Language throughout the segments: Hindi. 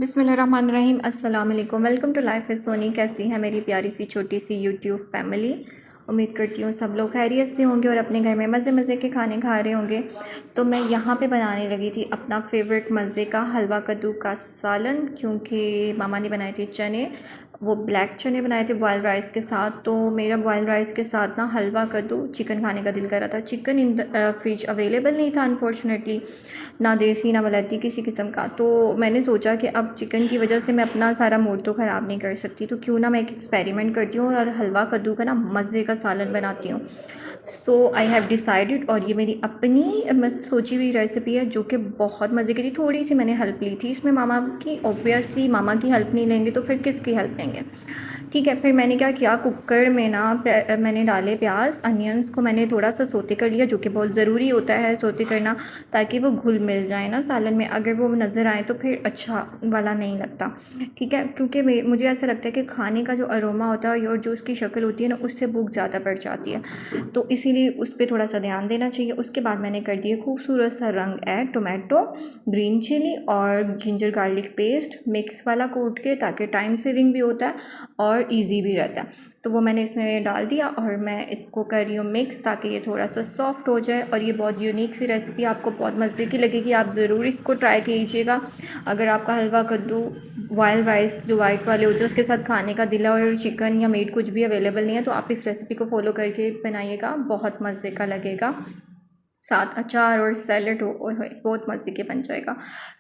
बिस्मिल्लाहिर्रहमानिर्रहीम। अस्सलाम वालेकुम। Welcome to life is Soni. कैसी है मेरी प्यारी सी छोटी सी यूट्यूब फैमिली। उम्मीद करती हूँ सब लोग खैरियत से होंगे और अपने घर में मज़े मज़े के खाने खा रहे होंगे। तो मैं यहाँ पे बनाने लगी थी अपना फेवरेट मज़े का हलवा कद्दू का सालन, क्योंकि मामा ने बनाए थे चने, वो ब्लैक चने बनाए थे बॉयल राइस के साथ। तो मेरा बॉयल राइस के साथ ना हलवा कद्दू चिकन खाने का दिल कर रहा था। चिकन इन फ्रिज अवेलेबल नहीं था अनफॉर्चुनेटली, ना देसी ना वलैती किसी किस्म का। तो मैंने सोचा कि अब चिकन की वजह से मैं अपना सारा मूड तो ख़राब नहीं कर सकती, तो क्यों ना मैं एक एक्सपेरिमेंट करती हूँ और हलवा कद्दू का ना मज़े का सालन बनाती हूँ। सो आई हैव डिसाइडेड, और ये मेरी अपनी सोची हुई रेसिपी है जो कि बहुत मज़े की थी। थोड़ी सी मैंने हेल्प ली थी इसमें मामा की, ऑब्वियसली मामा की हेल्प नहीं लेंगे तो फिर किसकी हेल्प लेंगे। ठीक है, फिर मैंने क्या किया, कुकर में ना मैंने डाले प्याज, अनियंस को मैंने थोड़ा सा सोते कर लिया, जो कि बहुत ज़रूरी होता है सोते करना, ताकि वो घुल मिल जाए ना सालन में। अगर वो नज़र आए तो फिर अच्छा वाला नहीं लगता। ठीक है, क्योंकि मुझे ऐसा लगता है कि खाने का जो अरोमा होता है और जो उसकी शक्ल होती है ना, उससे भूख ज़्यादा बढ़ जाती है, तो इसीलिए उस पर थोड़ा सा ध्यान देना चाहिए। उसके बाद मैंने कर दिया खूबसूरत सा रंग ऐड, टोमेटो, ग्रीन चिली और जिंजर गार्लिक पेस्ट मिक्स वाला कूट के, ताकि टाइम सेविंग भी होता है और इजी भी रहता है। तो वो मैंने इसमें डाल दिया और मैं इसको कर रही हूँ मिक्स, ताकि ये थोड़ा सा सॉफ्ट हो जाए। और ये बहुत यूनिक सी रेसिपी, आपको बहुत मज़े की लगेगी, आप ज़रूर इसको ट्राई कीजिएगा। अगर आपका हलवा कद्दू बॉयल राइस जो वाइट वाले होते हैं उसके साथ खाने का दिल है और चिकन या मीट कुछ भी अवेलेबल नहीं है, तो आप इस रेसिपी को फॉलो करके बनाइएगा, बहुत मज़े का लगेगा। साथ अचार और सैलड हो, ओए होए बहुत मज़े के बन जाएगा।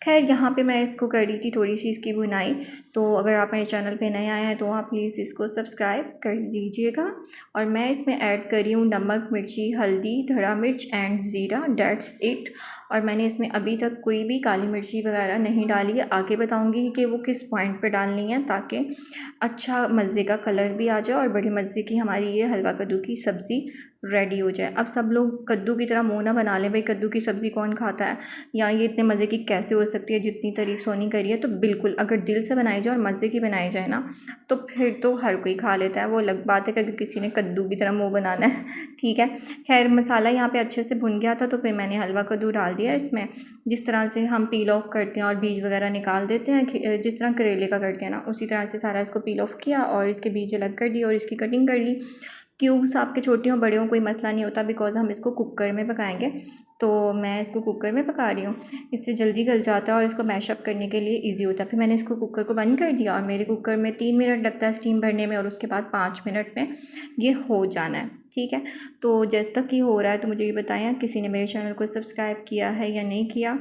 खैर, यहाँ पे मैं इसको कर रही थी थोड़ी सी इसकी बुनाई। तो अगर आप मेरे चैनल पे नए आए हैं तो आप प्लीज़ इसको सब्सक्राइब कर दीजिएगा। और मैं इसमें ऐड कर रही हूँ नमक, मिर्ची, हल्दी, धड़ा मिर्च एंड ज़ीरा, डेट्स इट। और मैंने इसमें अभी तक कोई भी काली मिर्ची वगैरह नहीं डाली है, आगे बताऊँगी कि वो किस पॉइंट पर डालनी है, ताकि अच्छा मज़े का कलर भी आ जाए और बड़ी मज़े की हमारी ये हलवा कद्दू की सब्ज़ी रेडी हो जाए। अब सब लोग कद्दू की तरह मुँह ना बना लें, भाई कद्दू की सब्ज़ी कौन खाता है, या ये इतने मज़े की कैसे हो सकती है जितनी तारीफ सोनी करी है। तो बिल्कुल अगर दिल से बनाई जाए और मज़े की बनाई जाए ना, तो फिर तो हर कोई खा लेता है। वो अलग बात है कि अगर किसी ने कद्दू की तरह मुँह बनाना है। ठीक है, खैर मसाला यहाँ पे अच्छे से भुन गया था, तो फिर मैंने हलवा कद्दू डाल दिया इसमें। जिस तरह से हम पील ऑफ करते हैं और बीज वगैरह निकाल देते हैं, जिस तरह करेले का करते हैं ना, उसी तरह से सारा इसको पील ऑफ किया और इसके बीज अलग कर दिए और इसकी कटिंग कर ली। क्यूब्स आपके छोटे हों बड़े हों कोई मसला नहीं होता, बिकॉज हम इसको कुकर में पकाएंगे। तो मैं इसको कुकर में पका रही हूँ, इससे जल्दी गल जाता है और इसको मैशअप करने के लिए इजी होता है। फिर मैंने इसको कुकर को बंद कर दिया और मेरे कुकर में 3 मिनट लगता है स्टीम भरने में, और उसके बाद 5 मिनट में ये हो जाना है। ठीक है, तो जब तक ये हो रहा है तो मुझे ये बताएं किसी ने मेरे चैनल को सब्सक्राइब किया है या नहीं किया,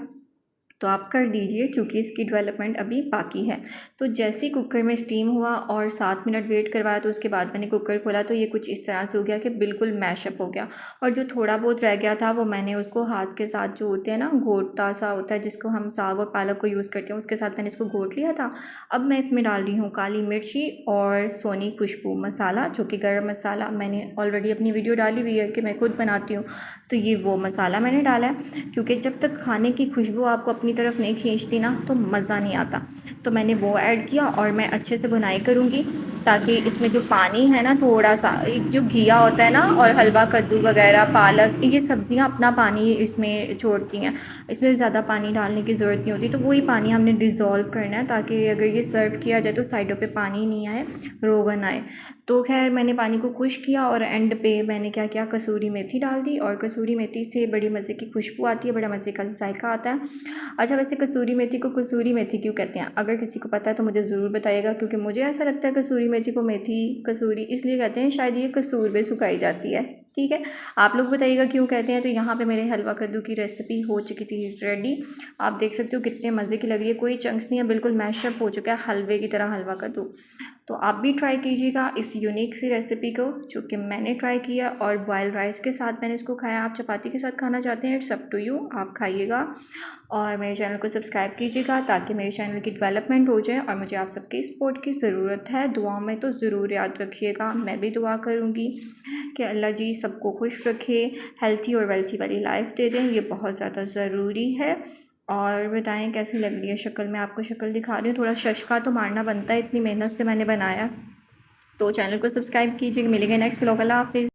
तो आप कर दीजिए, क्योंकि इसकी डेवलपमेंट अभी बाकी है। तो जैसे ही कुकर में स्टीम हुआ और 7 मिनट वेट करवाया, तो उसके बाद मैंने कुकर खोला तो ये कुछ इस तरह से हो गया कि बिल्कुल मैशअप हो गया। और जो थोड़ा बहुत रह गया था वो मैंने उसको हाथ के साथ, जो होते हैं ना घोटा सा होता है जिसको हम साग और पालक को यूज़ करते हैं, उसके साथ मैंने इसको घोट लिया था। अब मैं इसमें डाल रही हूँ काली मिर्ची और सोनी खुशबू मसाला, जो कि गर्म मसाला, मैंने ऑलरेडी अपनी वीडियो डाली हुई है कि मैं खुद बनाती हूँ, तो ये वो मसाला मैंने डाला है। क्योंकि जब तक खाने की खुशबू आपको अपनी तरफ नहीं खींचती ना, तो मज़ा नहीं आता। तो मैंने वो ऐड किया और मैं अच्छे से भुनाई करूँगी, ताकि इसमें जो पानी है ना, थोड़ा सा एक जो घिया होता है ना, और हलवा कद्दू वगैरह पालक ये सब्जियां अपना पानी इसमें छोड़ती हैं, इसमें ज़्यादा पानी डालने की ज़रूरत नहीं होती। तो वही पानी हमने डिज़ोल्व करना है, ताकि अगर ये सर्व किया जाए तो साइडों पे पानी नहीं आए, रोगन आए। तो खैर मैंने पानी को खुश किया और एंड पे मैंने क्या किया, कसूरी मेथी डाल दी। और कसूरी मेथी से बड़ी मज़े की खुशबू आती है, बड़ा मज़े का जायका आता है। अच्छा, वैसे कसूरी मेथी को कसूरी मेथी क्यों कहते हैं, अगर किसी को पता है तो मुझे ज़रूर बताइएगा, क्योंकि मुझे ऐसा लगता है कसूरी मेथी को मेथी कसूरी इसलिए कहते हैं, शायद ये कसूर में सुखाई जाती है। ठीक है, आप लोग बताइएगा क्यों कहते हैं। तो यहाँ पे मेरे हलवा कद्दू की रेसिपी हो चुकी थी रेडी। आप देख सकते हो कितने मज़े की लग रही है, कोई चंक्स नहीं है, बिल्कुल मैशअप हो चुका है हलवे की तरह हलवा कद्दू। तो आप भी ट्राई कीजिएगा इस यूनिक सी रेसिपी को, जो कि मैंने ट्राई किया। और बॉयल राइस के साथ मैंने इसको खाया, आप चपाती के साथ खाना चाहते हैं, इट्स अप टू यू, आप खाइएगा। और मेरे चैनल को सब्सक्राइब कीजिएगा, ताकि मेरे चैनल की डेवलपमेंट हो जाए। और मुझे आप सबके सपोर्ट की ज़रूरत है, दुआ में तो ज़रूर याद रखिएगा, मैं भी दुआ करूँगी कि अल्लाह जी सबको खुश रखे, हेल्थी और वेल्थी वाली लाइफ दे दें, ये बहुत ज़्यादा ज़रूरी है। और बताएं कैसी लग रही है शक्ल, मैं आपको शक्ल दिखा रही हूँ, थोड़ा शशका तो मारना बनता है, इतनी मेहनत से मैंने बनाया। तो चैनल को सब्सक्राइब कीजिए, मिलेंगे नेक्स्ट ब्लॉग, अल्लाह हाफिज़।